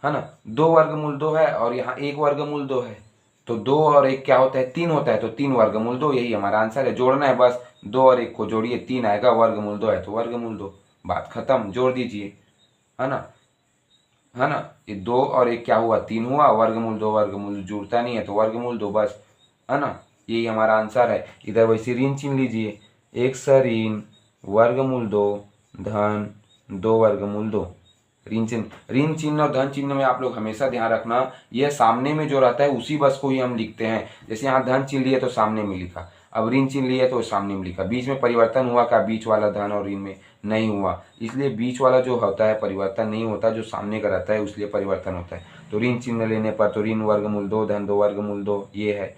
है ना, 2 वर्गमूल 2 है और यहाँ 1 वर्गमूल 2 है, तो 2 और 1 क्या होता है, 3 होता है, तो 3 वर्गमूल 2, यही हमारा आंसर है। जोड़ना है बस, 2 और 1 को जोड़िए, 3 आएगा, वर्गमूल 2 है तो वर्गमूल 2, बात खत्म, जोड़ दीजिए, है ना, है ना। ये 2 और 1 क्या हुआ, 3 हुआ, वर्गमूल 2 वर्गमूल जुड़ता नहीं है तो वर्गमूल 2 बस, है ना, यही हमारा आंसर है। इधर वैसे ऋण चिन्ह लीजिए, 1 से ऋण वर्गमूल 2 धन 2 वर्गमूल 2। ऋण चिन्ह और धन चिन्ह में आप लोग हमेशा ध्यान रखना, यह सामने में जो रहता है उसी बस को ही हम लिखते हैं। जैसे यहाँ धन चिन्ह लिए तो सामने में लिखा, अब ऋण चिन्ह लिए तो सामने में लिखा, बीच में परिवर्तन हुआ क्या, बीच वाला धन और ऋण में नहीं हुआ, इसलिए बीच वाला जो होता है परिवर्तन नहीं होता, जो सामने का रहता है उसलिए परिवर्तन होता है। तो ऋण चिन्ह लेने पर तो ऋण वर्गमूल 2 धन 2 वर्गमूल 2 ये है।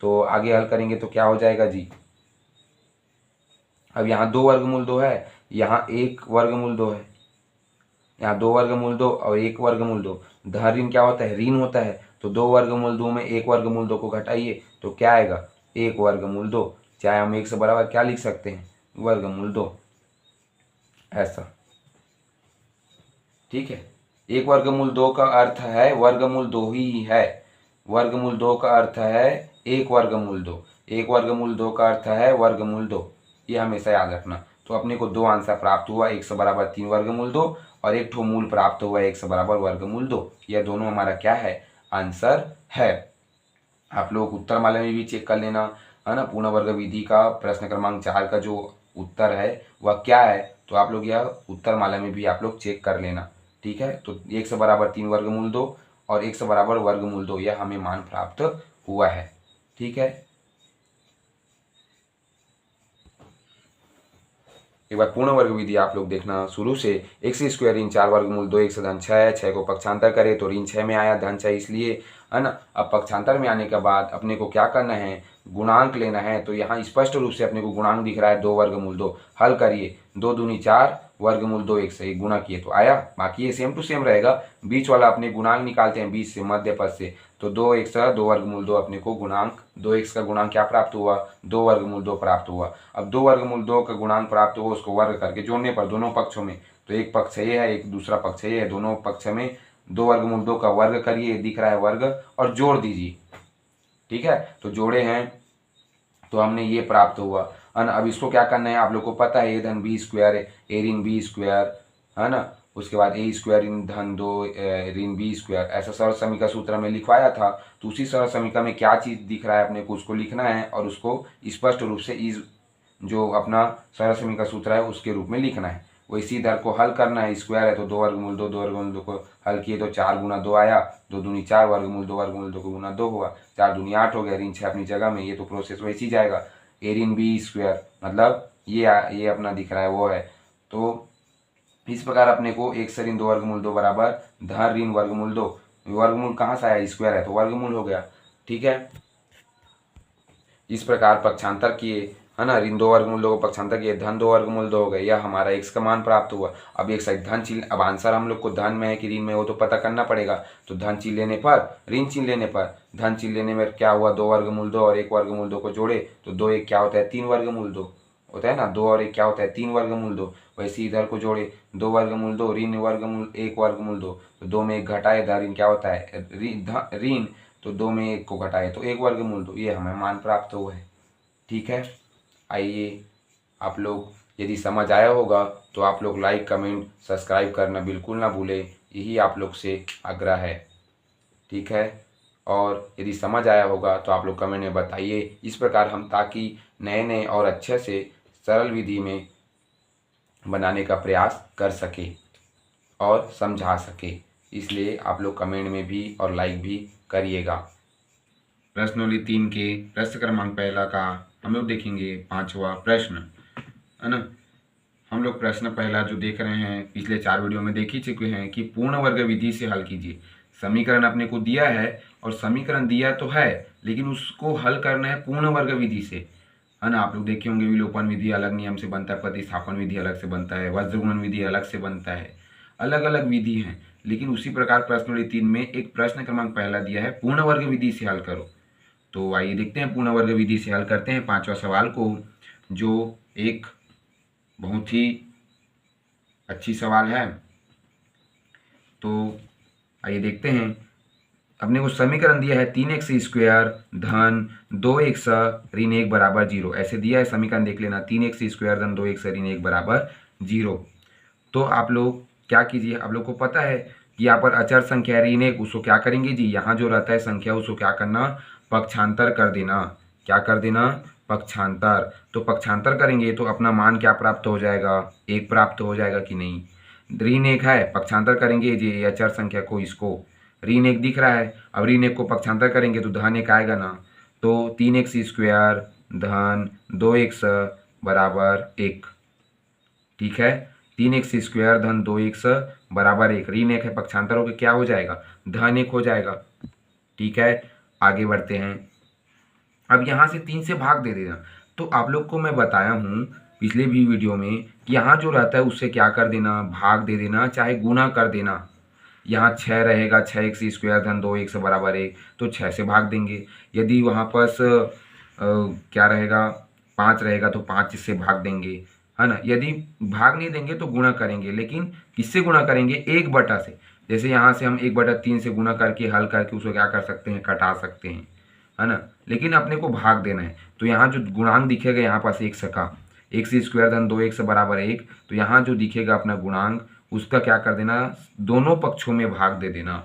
तो आगे हल करेंगे तो क्या हो जाएगा जी, अब यहाँ 2 वर्गमूल 2 है, यहाँ 1 वर्गमूल 2 है, यहाँ 2 वर्गमूल 2 और 1 वर्गमूल 2, धन ऋण क्या होता है, ऋण होता है, तो 2 वर्गमूल 2 में 1 वर्गमूल 2 को घटाइए तो क्या आएगा, 1 वर्गमूल 2, चाहे हम 1 से बराबर क्या लिख सकते हैं, वर्गमूल 2, ऐसा। ठीक है, 1 वर्गमूल 2 का अर्थ है वर्गमूल 2 ही है, वर्गमूल 2 का अर्थ है 1 वर्गमूल 2, 1 वर्गमूल 2 का अर्थ है वर्गमूल 2, ये हमेशा याद रखना। तो अपने को 2 आंसर प्राप्त हुआ, 1 से बराबर 3 वर्गमूल 2 और 1 ठो मूल प्राप्त हुआ 1 से बराबर वर्गमूल 2, यह दोनों हमारा क्या है, आंसर है। आप लोग उत्तर माला में भी चेक कर लेना, है ना, पूर्ण वर्ग विधि का प्रश्न क्रमांक 4 का जो उत्तर है वह क्या है, तो आप लोग यह उत्तर माला में भी आप लोग चेक कर लेना। ठीक है, तो 1 से बराबर 3 वर्गमूल 2 और 1 से बराबर वर्गमूल 2 यह हमें मान प्राप्त हुआ है। ठीक है, एक बार पूर्ण वर्ग विधि आप लोग देखना शुरू से, x स्क्वायर ऋण 4 वर्गमूल 2 x धन 6 को पक्षांतर करे तो ऋण 6 में आया, धन 6 इसलिए, है ना। अब पक्षांतर में आने के बाद अपने को क्या करना है, गुणांक लेना है तो यहाँ स्पष्ट रूप से अपने को गुणांक दिख रहा है 2 वर्गमूल 2। हल करिए, 2 दूनी 4 वर्गमूल 2 1 से गुणा किए तो आया। बाकी ये सेम टू सेम रहेगा। बीच वाला अपने गुणांक निकालते हैं 20 से, मध्य पद से, तो 2 1 2 वर्गमूल 2 अपने को गुणांक 2 x का गुणांक क्या प्राप्त हुआ, 2 वर्गमूल 2 प्राप्त हुआ। अब 2 वर्गमूल 2 का गुणांक प्राप्त हुआ, उसको वर्ग करके जोड़ने पर दोनों पक्षों में, तो एक पक्ष ये है एक दूसरा पक्ष ये है, दोनों पक्ष में 2 वर्गमूल 2 का वर्ग करिए, दिख रहा है वर्ग, और जोड़ दीजिए। ठीक है, तो जोड़े हैं तो हमने ये प्राप्त हुआ। अब इसको क्या करना है, आप लोग को पता है, ए धन बी स्क्वायर ए ऋण बी स्क्वायर, है ना। उसके बाद ए स्क्वायर इन धन 2 ऋण बी स्क्वायर, ऐसा सरल समीकरण सूत्र में लिखवाया था। तो उसी सरल समीकरण में क्या चीज़ दिख रहा है अपने को, उसको लिखना है और उसको स्पष्ट रूप से इस जो अपना सरल समीकरण सूत्र है उसके रूप में लिखना है। वैसी इधर को हल करना है, स्क्वायर है तो 2 वर्गमूल 2 2 वर्गमूल 2 को हल किए तो 4 गुना 2 आया, 2 दूनी 4 वर्गमूल 2 वर्गमूल 2 को गुना 2 हुआ, 4 दूनी 8 हो गया, ऋण 6 अपनी जगह में। ये तो प्रोसेस वैसी जाएगा। ए ऋण बी स्क्वायर मतलब ये अपना दिख रहा है वो है। तो इस प्रकार अपने को 1 से ऋण 2 वर्गमूल 2 बराबर धन ऋण वर्गमूल 2, वर्गमूल कहाँ से आया, स्क्वायर है तो वर्गमूल हो गया। ठीक है, इस प्रकार पक्षांतर किए, है ना, ऋण 2 वर्गमूल 2 को पक्षांतर किए, धन 2 वर्गमूल 2 हो गए, यह हमारा x का मान प्राप्त हुआ। अब एक साइड धन चिन्ह, अब आंसर हम लोग को धन में है कि ऋण में वो तो पता करना पड़ेगा। तो धन चिन्ह लेने पर, ऋण चिन्ह लेने पर, धन चिन्ह लेने में क्या हुआ, 2 वर्गमूल 2 और 1 वर्गमूल 2 को जोड़े तो 2 1 क्या होता है, 3 वर्गमूल 2 होता है ना, 2 और 1 क्या होता है, 3 वर्गमूल 2। वैसे इधर को जोड़े 2 वर्गमूल 2 ऋण वर्गमूल 1 वर्गमूल 2, तो 2 में 1 घटाए ऋण क्या होता है ऋण, तो 2 में 1 को घटाए तो 1 वर्गमूल 2, ये हमें मान प्राप्त हुआ है। ठीक है, आइए आप लोग यदि समझ आया होगा तो आप लोग लाइक कमेंट सब्सक्राइब करना बिल्कुल ना भूलें, यही आप लोग से आग्रह है। ठीक है, और यदि समझ आया होगा तो आप लोग कमेंट में बताइए, इस प्रकार हम ताकि नए नए और अच्छे से सरल विधि में बनाने का प्रयास कर सके और समझा सके, इसलिए आप लोग कमेंट में भी और लाइक भी करिएगा। प्रश्नोली 3 के प्रश्न क्रमांक पहला का हम लोग देखेंगे 5वां प्रश्न, है ना। हम लोग प्रश्न पहला जो देख रहे हैं पिछले 4 वीडियो में देख ही चुके हैं कि पूर्ण वर्ग विधि से हल कीजिए। समीकरण अपने को दिया है और समीकरण दिया तो है लेकिन उसको हल करना है पूर्ण वर्ग विधि से, है ना। आप लोग देखे होंगे विलोपन विधि अलग नियम से बनता है, प्रतिस्थापन विधि अलग से बनता है, वज्रगुणन विधि अलग से बनता है, अलग अलग विधि हैं। लेकिन उसी प्रकार प्रश्नोली 3 में एक प्रश्न क्रमांक पहला दिया है पूर्ण वर्ग विधि से हल करो। तो आइए देखते हैं पूर्ण वर्ग विधि से हल करते हैं 5वां सवाल को, जो एक बहुत ही अच्छी सवाल है। तो आइए देखते हैं। अपने को समीकरण दिया है 3x स्क्वायर धन 2x ऋण 1 बराबर 0, ऐसे दिया है समीकरण, देख लेना, 3x स्क्वायर धन 2x ऋण 1 बराबर 0। तो आप लोग क्या कीजिए, आप लोग को पता है कि यहाँ पर अचर संख्या ऋण 1, उसको क्या करेंगे जी, यहाँ जो रहता है संख्या उसको क्या करना, पक्षांतर कर देना। क्या कर देना, पक्षांतर। तो पक्षांतर करेंगे तो अपना मान क्या प्राप्त हो जाएगा, 1 प्राप्त हो जाएगा कि नहीं। ऋण 1 है, पक्षांतर करेंगे जी अचर संख्या को, इसको ऋण 1 दिख रहा है, अब ऋण 1 को पक्षांतर करेंगे तो धन 1 आएगा ना। तो 3x स्क्वायर धन 2x बराबर 1। ठीक है, 3x स्क्वायर धन 2x बराबर 1, ऋण 1 है, पक्षांतर होकर क्या हो जाएगा, धन 1 हो जाएगा। ठीक है, आगे बढ़ते हैं। अब यहाँ से 3 से भाग दे देना। तो आप लोग को मैं बताया हूँ पिछले भी वीडियो में कि यहाँ जो रहता है उससे क्या कर देना, भाग दे देना, चाहे गुना कर देना। यहाँ 6 रहेगा, 6x स्क्वायर धन 2x बराबर 1, तो 6 से भाग देंगे। यदि वहाँ पर क्या रहेगा, 5 रहेगा तो 5 से भाग देंगे, है ना। यदि भाग नहीं देंगे तो गुणा करेंगे, लेकिन किससे गुणा करेंगे, 1 से। जैसे यहाँ से हम 1/3 से गुणा करके हल करके उसको क्या कर सकते हैं, कटा सकते हैं, है ना। लेकिन अपने को भाग देना है, तो यहाँ जो गुणांक दिखेगा यहाँ पास 1 का, x स्क्वायर धन 2x बराबर 1, तो यहाँ जो दिखेगा अपना गुणांक उसका क्या कर देना, दोनों पक्षों में भाग दे देना।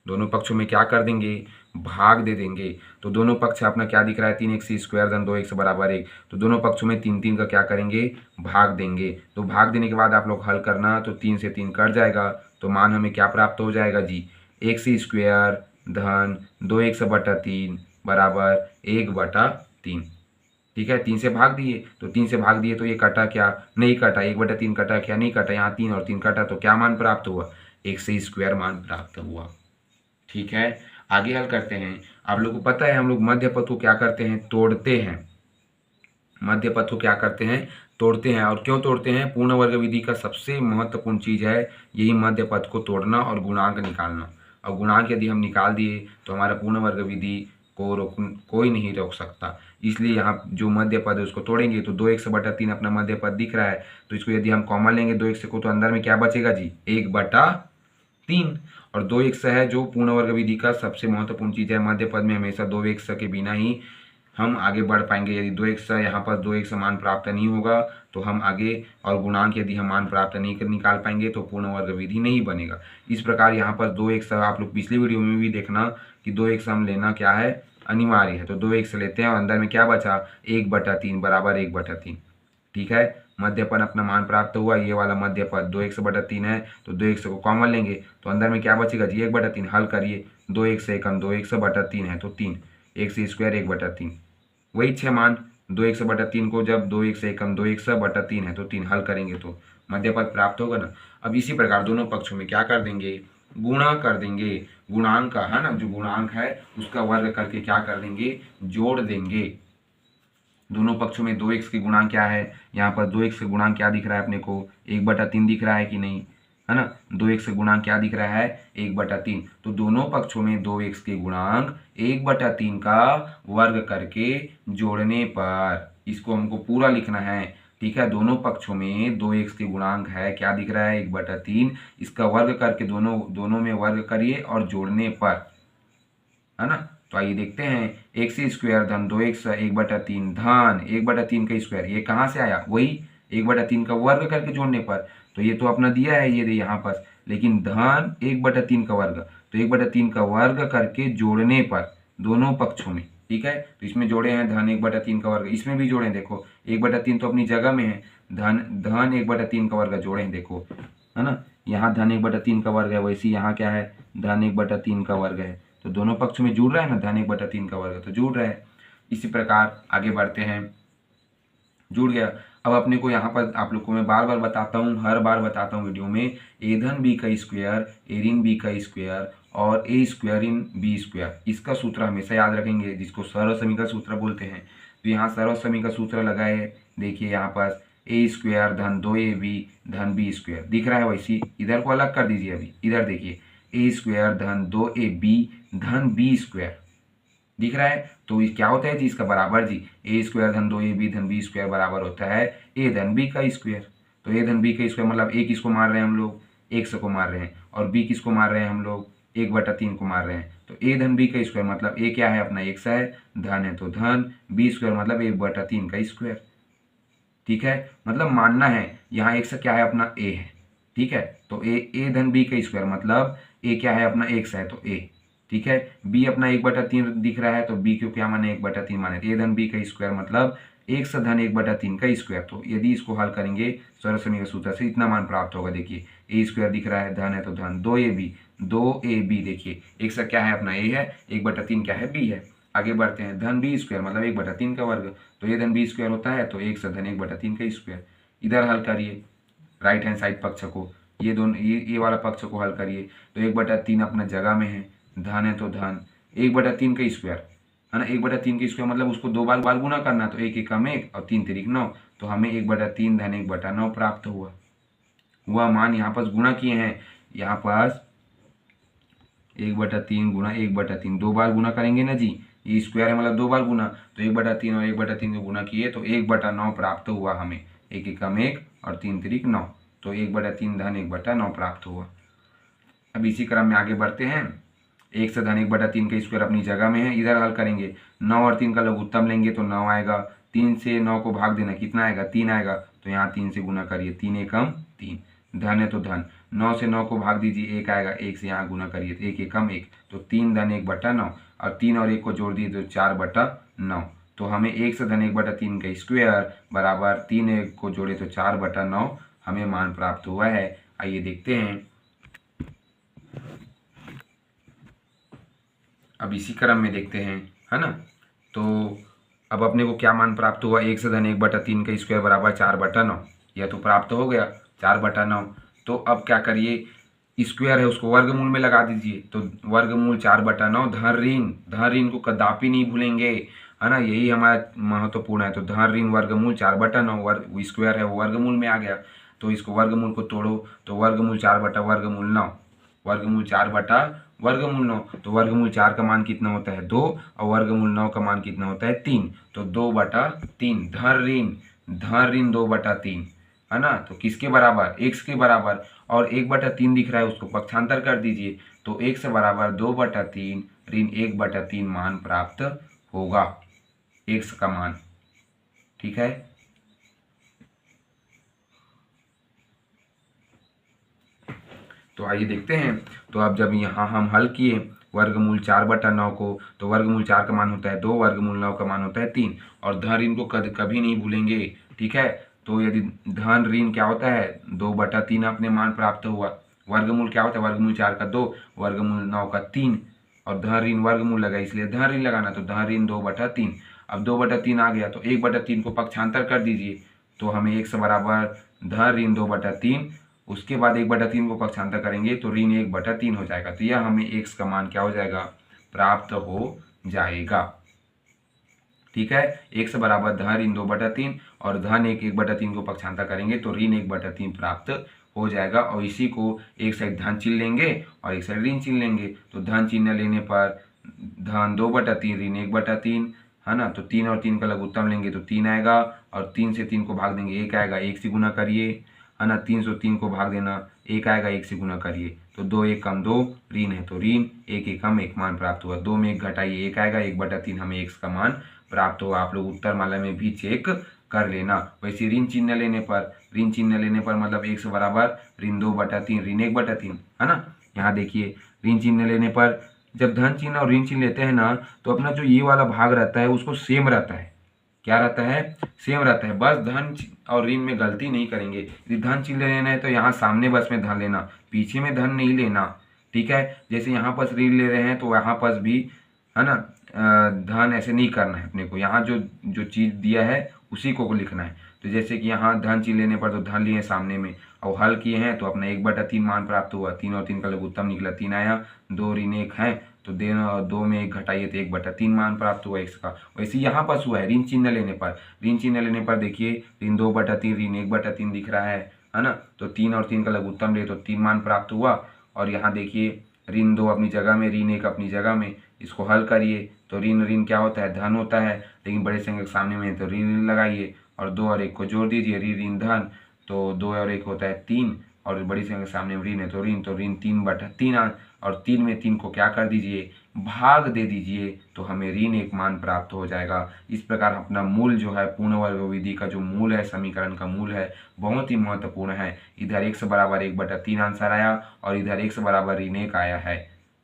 दोनों पक्षों में क्या कर देंगे, भाग दे देंगे। तो दोनों पक्ष अपना क्या दिख रहा है, 3x स्क्वायर धन 2x बराबर 1, तो दोनों पक्षों में 3 3 का क्या करेंगे, भाग देंगे। तो भाग देने के बाद आप लोग हल करना, तो 3 से 3 कट जाएगा, तो मान हमें क्या प्राप्त हो जाएगा जी, x स्क्वायर धन 2x/3 बराबर 1/3। ठीक है, 3 से भाग दिए, तो 3 से भाग दिए तो ये कटा क्या, नहीं कटा, 1/3 कटा क्या, नहीं कटा, यहाँ 3 और 3 कटा, तो क्या मान प्राप्त हुआ, x स्क्वायर मान प्राप्त हुआ। ठीक है, आगे हल करते हैं। आप लोग को पता है हम लोग मध्य पद को क्या करते हैं, तोड़ते हैं। मध्य पद को क्या करते हैं, तोड़ते हैं। और क्यों तोड़ते हैं, पूर्ण वर्ग विधि का सबसे महत्वपूर्ण चीज़ है यही मध्य पद को तोड़ना और गुणांक निकालना। और गुणांक यदि हम निकाल दिए तो हमारा पूर्ण वर्ग विधि को कोई नहीं रोक सकता। इसलिए यहाँ जो मध्य पद है उसको तोड़ेंगे तो 2x/3 अपना मध्य पद दिख रहा है, तो इसको यदि हम कॉमन लेंगे 2x को, तो अंदर में क्या बचेगा जी, 1/3। और 2x है जो पूर्ण वर्ग विधि का सबसे महत्वपूर्ण चीज़ है। मध्य पद में हमेशा 2x के बिना ही हम आगे बढ़ पाएंगे। यदि 2x यहाँ पर 2x मान प्राप्त नहीं होगा तो हम आगे, और गुणांक यदि हम मान प्राप्त नहीं कर निकाल पाएंगे तो पूर्ण वर्ग विधि नहीं बनेगा। इस प्रकार यहाँ पर 2x, आप लोग पिछली वीडियो में भी देखना कि 2x हम लेना क्या है, अनिवार्य है। तो 2x लेते हैं और अंदर में क्या बचा, 1/3 बराबर 1/3। ठीक है, मध्य पद अपना मान प्राप्त हुआ। ये वाला मध्य पद 2x/3 है, तो 2x को कॉमन लेंगे तो अंदर में क्या बचेगा जी, 1/3। हल करिए, 2x 2x/3 है तो 3, x² 1/3, वही 6 मान। 2x/3 को जब 2x 2x/3 है तो 3, हल करेंगे तो मध्य पद प्राप्त होगा ना। अब इसी प्रकार दोनों पक्षों में क्या कर देंगे, गुणा कर देंगे। गुणांक का है ना, जो गुणांक है उसका वर्ग करके क्या कर देंगे, जोड़ देंगे। दोनों पक्षों में 2x की गुणांक क्या है, यहाँ पर 2x का गुणांक क्या दिख रहा है अपने को, 1/3 दिख रहा है कि नहीं, है ना। 2x का गुणांक क्या दिख रहा है, 1/3। तो दोनों पक्षों में 2x के गुणांक 1/3 का वर्ग करके जोड़ने पर, इसको हमको पूरा लिखना है। ठीक है, दोनों पक्षों में 2x के गुणांक है, क्या दिख रहा है, 1/3। इसका वर्ग करके दोनों में वर्ग करिए और जोड़ने पर, है ना। तो आइए देखते हैं, x² धन 2x 1/3 धन 1/3 का स्क्वायर, ये कहाँ से आया, वही 1/3 का वर्ग करके जोड़ने पर। तो ये तो अपना दिया है ये यहाँ पर, लेकिन धन 1/3 का वर्ग, तो 1/3 का वर्ग करके जोड़ने पर दोनों पक्षों में। ठीक है, तो इसमें जोड़े हैं धन 1/3 का वर्ग, इसमें भी जोड़े, देखो 1/3 तो अपनी जगह में है, धन 1/3 का वर्ग जोड़े, देखो, है ना। यहाँ धन 1/3 का वर्ग है, वैसे यहाँ क्या है, धन 1/3 का वर्ग है। तो दोनों पक्ष में जुड़ रहा है ना, धन 1/3 का वर्ग तो जुड़ रहा है। इसी प्रकार आगे बढ़ते हैं, जुड़ गया। अब अपने को यहाँ पर आप लोग को मैं बार बार बताता हूँ, हर बार बताता हूँ वीडियो में, ए धन बी का स्क्वायर ए ऋण बी का स्क्वायर और A² इन B², इसका सूत्र हमेशा याद रखेंगे, जिसको सर्वसमी सूत्र बोलते हैं। तो यहाँ सर्वसमी का सूत्र लगाए, देखिए यहाँ पर A² धन 2AB धन B² दिख रहा है, वैसी इधर को अलग कर दीजिए। अभी इधर देखिए, A² धन 2AB धन B² दिख रहा है, तो ये क्या होता है जी, इसका बराबर जी, A² धन 2AB धन B² बराबर होता है A धन B का स्क्वायर। तो A धन B का स्क्वायर मतलब A किसको मार रहे हैं हम लोग, x को मार रहे हैं, और B किसको मार रहे हैं हम लोग, 1/3 को मार रहे हैं। तो A धन B का स्क्वायर मतलब A क्या है अपना, x है, धन है तो धन, B² मतलब 1/3 का स्क्वायर। ठीक है, मतलब मानना है यहाँ x क्या है अपना, A है। ठीक है, तो A धन B का स्क्वायर मतलब A क्या है अपना, x है तो A। ठीक है, B अपना 1/3 दिख रहा है, तो B को क्या माने, 1/3 माने। A धन B का स्क्वायर मतलब x धन 1/3 का स्क्वायर। तो यदि इसको हल करेंगे सर्वसमी के सूत्र से, इतना मान प्राप्त होगा। देखिए A² दिख रहा है, धन है तो धन, 2AB देखिए, x क्या है अपना A है, 1/3 क्या है, B है। आगे बढ़ते हैं, धन B² मतलब 1/3 का वर्ग, तो ये धन B² होता है, तो x धन 1/3 का स्क्वायर। इधर हल करिए राइट हैंड साइड पक्ष को, ये दोनों ये वाला पक्ष को हल करिए, तो 1/3 अपना जगह में है, धन है तो धन, 1/3 का स्क्वायर, है ना। 1/3 का स्क्वायर मतलब उसको 2 बार गुना करना, तो 1 एकम 1 और 3 तिरिक 9, तो हमें 1/3 धन 1/9 प्राप्त हुआ मान यहाँ पर गुणा किए हैं। यहाँ पास 1/3 गुणा 1/3, 2 बार गुना करेंगे ना जी, ये स्क्वायर है मतलब 2 बार गुना, तो 1/3 और 1/3 को गुना किए तो 1/9 प्राप्त हुआ हमें, 1 एकम 1 और 3 तिरिक 9, तो 1/3 धन 1/9 प्राप्त हुआ। अब इसी क्रम में आगे बढ़ते हैं, 1 से धन 1/3 का स्क्वायर अपनी जगह में है, इधर हल करेंगे, 9 और 3 का लघुत्तम लेंगे तो 9 आएगा, 3 से 9 को भाग देना कितना आएगा, 3 आएगा, तो यहाँ 3 से गुना करिए, 3 एकम 3, धन है तो धन, 9 से 9 को भाग दीजिए, 1 आएगा, 1 से यहाँ गुना करिए, 1 एकम 1, तो 3 धन 1/9, और 3 और 1 को जोड़ दिए तो 4/9, तो हमें 1 से धन 1/3 का स्क्वायर बराबर 3 1 को जोड़े तो 4/9 हमें मान प्राप्त हुआ है। आइए देखते हैं, अब इसी क्रम में देखते हैं, है ना। तो अब अपने को क्या मान प्राप्त हुआ, 1 से धन 1/3 का स्क्वायर बराबर 4/9, यह तो प्राप्त हो गया 4/9। तो अब क्या करिए, स्क्वायर है उसको वर्गमूल में लगा दीजिए, तो वर्गमूल 4/9 धन ऋण को कदापि नहीं भूलेंगे, है ना, यही हमारा महत्वपूर्ण है। तो धन ऋण वर्गमूल 4/9 वर्ग स्क्वायर है वो वर्गमूल में आ गया, तो इसको वर्गमूल को तोड़ो, तो वर्गमूल 4/9 वर्गमूल 4/9, तो वर्गमूल 4 का मान कितना होता है 2 और वर्गमूल 9 का मान कितना होता है 3, तो 2/3 धन ऋण 2/3, है ना। तो किसके बराबर, x के बराबर, और 1/3 दिख रहा है उसको पक्षांतर कर दीजिए, तो x बराबर 2/3 ऋण 1/3 मान प्राप्त होगा, x का मान। ठीक है, तो आइए देखते हैं। तो अब जब यहाँ हम हल किए वर्गमूल 4/9 को, तो वर्गमूल 4 का मान होता है 2, वर्गमूल 9 का मान होता है 3, और धन ऋण को कभी नहीं भूलेंगे। ठीक है, तो यदि धन ऋण क्या होता है 2/3 अपने मान प्राप्त हुआ, वर्गमूल क्या होता है वर्गमूल 4 का 2, वर्गमूल 9 का 3, और धन ऋण वर्गमूल लगा इसलिए धन ऋण लगाना, तो धन ऋण 2/3। अब 2/3 आ गया तो 1/3 को पक्षांतर कर दीजिए, तो हमें x बराबर धन ऋण 2/3, उसके बाद 1/3 को पक्षांतर करेंगे तो ऋण 1/3 हो जाएगा, तो यह हमें x का मान क्या हो जाएगा प्राप्त हो जाएगा। ठीक है, x बराबर धन ऋण 2/3 और धन 1/3 को पक्षांतर करेंगे तो ऋण 1/3 प्राप्त हो जाएगा, और इसी को एक साइड धन चिन्ह लेंगे और एक साइड ऋण चिन्ह लेंगे, तो धन चिन्ह लेने पर धन 2/3 ऋण 1/3, है ना, तो 3 और 3 का लघुत्तम लेंगे तो 3 आएगा, और 3 से 3 को भाग देंगे 1 आएगा, 1 से गुना करिए, है ना, 303 को भाग देना 1 आएगा, 1 से गुना करिए, तो 2 1 कम 2 ऋण है, तो ऋण 1 1 कम 1 मान प्राप्त हुआ, 2 में 1 घटाइए 1 आएगा, 1/3 हमें x का मान प्राप्त हुआ। आप लोग उत्तर माला में भी चेक कर लेना। वैसे ऋण चिन्ह लेने पर मतलब x बराबर ऋण 2/3 ऋण 1/3, है ना। यहाँ देखिए ऋण चिन्ह लेने पर जब धन चिन्ह और ऋण चिन्ह लेते हैं ना, तो अपना जो ये वाला भाग रहता है उसको सेम रहता है, क्या रहता है सेम रहता है, बस धन और ऋण में गलती नहीं करेंगे। यदि धन चिन्ह लेना है तो यहाँ सामने बस में धन लेना, पीछे में धन नहीं लेना। ठीक है, जैसे यहाँ पर ऋण ले रहे हैं तो यहाँ पर भी, है ना, धन ऐसे नहीं करना है अपने को, यहाँ जो जो चीज़ दिया है उसी को लिखना है। तो जैसे कि यहाँ धन चिन्ह लेने पर तो धन लिए सामने में और हल किए हैं तो अपना 1/3 मान प्राप्त हुआ, 3 और 3 का लघुत्तम निकला 3 आया, 2 ऋण 1 है तो 2 में 1 घटाइए तो 1/3 मान प्राप्त हुआ x का। वैसे यहाँ पर हुआ है ऋण चिन्ह लेने पर देखिए ऋण 2/3 ऋण 1/3 दिख रहा है ना, तो 3 और 3 का लघुत्तम ले तो 3 मान प्राप्त हुआ, और यहाँ देखिए ऋण 2 अपनी जगह में ऋण 1 अपनी जगह में, इसको हल करिए तो ऋण क्या होता है धन होता है, लेकिन बड़े संख्या के सामने में तो ऋण लगाइए और 2 और 1 को जोड़ दीजिए, ऋण धन, तो 2 और 1 होता है 3, और बड़ी संख्या के सामने में ऋण है तो ऋण 3/3, और 3 में 3 को क्या कर दीजिए भाग दे दीजिए, तो हमें ऋण 1 मान प्राप्त हो जाएगा। इस प्रकार अपना मूल जो है पूर्ण वर्ग विधि का जो मूल है, समीकरण का मूल है, बहुत ही महत्वपूर्ण है। इधर x बराबर 1/3 आंसर आया और इधर x बराबर ऋण 1 आया है।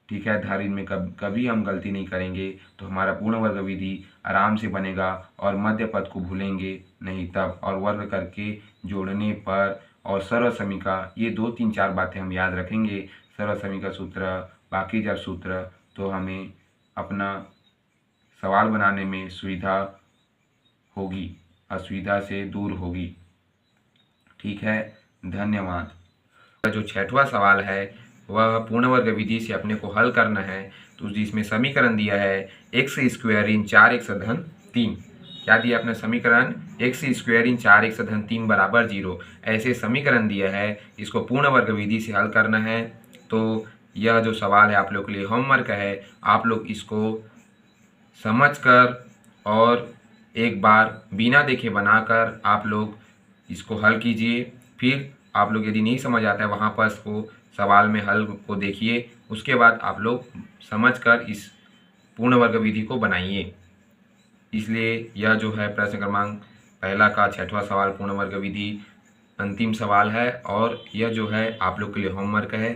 ठीक है, धारित में कभी हम गलती नहीं करेंगे तो हमारा पूर्ण वर्ग विधि आराम से बनेगा, और मध्य पद को भूलेंगे नहीं तब, और वर्ग करके जोड़ने पर और सर्व समीका, ये 2 3 4 बातें हम याद रखेंगे, सर्व समीका सूत्र, बाकी जब सूत्र, तो हमें अपना सवाल बनाने में सुविधा होगी, असुविधा से दूर होगी। ठीक है, धन्यवाद। जो 6वां सवाल है वह पूर्ण वर्ग विधि से अपने को हल करना है, तो जिसमें समीकरण दिया है x² ऋण 4x धन 3। क्या दिया अपना समीकरण x² ऋण 4x धन 3 बराबर 0, ऐसे समीकरण दिया है, इसको पूर्ण वर्ग विधि से हल करना है। तो यह जो सवाल है आप लोग के लिए होमवर्क है, आप लोग इसको समझकर और एक बार बिना देखे बनाकर आप लोग इसको हल कीजिए। फिर आप लोग यदि नहीं समझ आता है वहाँ पर इसको सवाल में हल को देखिए, उसके बाद आप लोग समझकर इस पूर्ण वर्ग विधि को बनाइए। इसलिए यह जो है प्रश्न क्रमांक 1 का 6वां सवाल पूर्ण वर्ग विधि अंतिम सवाल है, और यह जो है आप लोग के लिए होमवर्क है।